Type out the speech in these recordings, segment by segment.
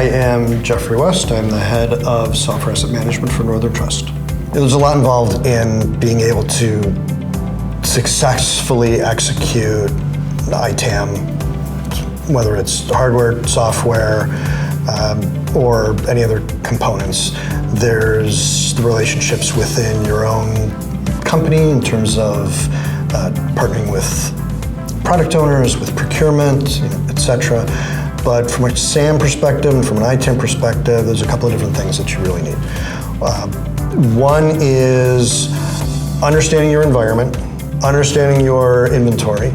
am Jeffrey West. I'm the head of software asset management for Northern Trust. There's a lot involved in being able to successfully execute the ITAM, whether it's hardware, software, or any other components. There's the relationships within your own company in terms of partnering with product owners, with procurement, etc. But from a SAM perspective and from an ITAM perspective, there's a couple of different things that you really need. One is understanding your environment, understanding your inventory,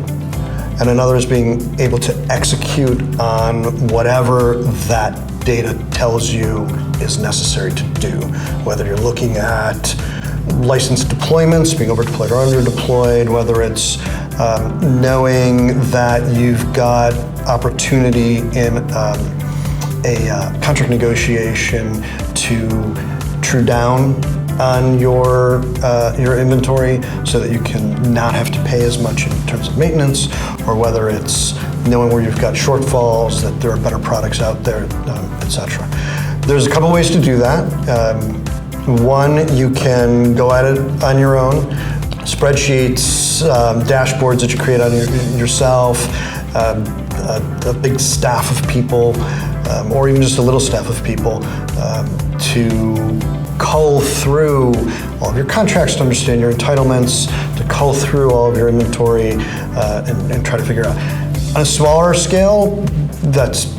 and another is being able to execute on whatever that data tells you is necessary to do. Whether you're looking at licensed deployments, being over-deployed or under-deployed, whether it's knowing that you've got opportunity in a contract negotiation to true down on your inventory so that you can not have to pay as much in terms of maintenance, or whether it's knowing where you've got shortfalls, that there are better products out there, etc. There's a couple ways to do that. One, you can go at it on your own. Spreadsheets, dashboards that you create on yourself, a big staff of people, or even just a little staff of people to cull through all of your contracts to understand your entitlements, to cull through all of your inventory and try to figure out. On a smaller scale, that's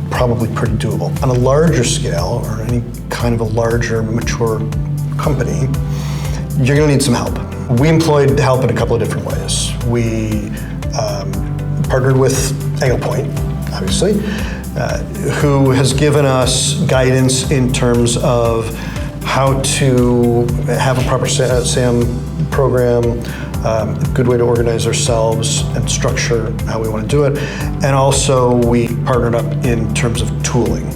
probably pretty doable. On a larger scale, or any kind of a larger, mature company, you're gonna need some help. We employed help in a couple of different ways. We partnered with Anglepoint, obviously, who has given us guidance in terms of how to have a proper SAM program, a good way to organize ourselves and structure how we want to do it. And also we partnered up in terms of tooling.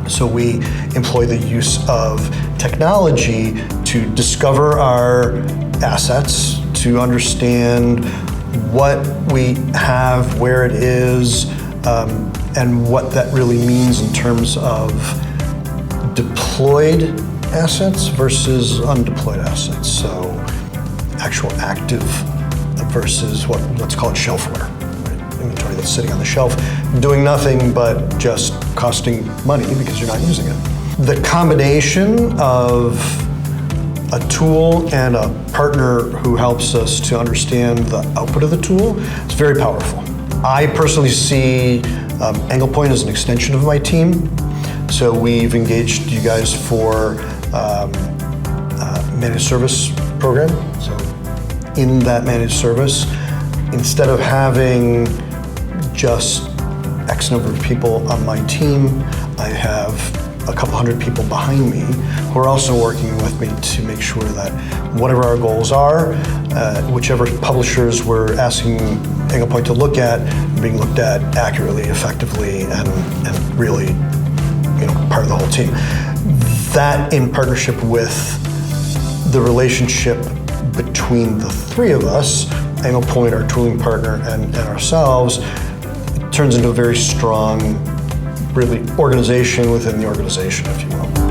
So we employ the use of technology to discover our assets, to understand what we have, where it is, and what that really means in terms of deployed assets versus undeployed assets. So actual active versus let's call it shelfware, right? Inventory that's sitting on the shelf, doing nothing but just costing money because you're not using it. The combination of a tool and a partner who helps us to understand the output of the tool is very powerful. I personally see Anglepoint as an extension of my team. So we've engaged you guys for managed service program. So in that managed service, instead of having just X number of people on my team, I have a couple hundred people behind me who are also working with me to make sure that whatever our goals are, whichever publishers we're asking Anglepoint to look at, being looked at accurately, effectively, and really, part of the whole team. That in partnership with the relationship between the three of us, Anglepoint, our tooling partner, and ourselves, turns into a very strong, really, organization within the organization, if you will.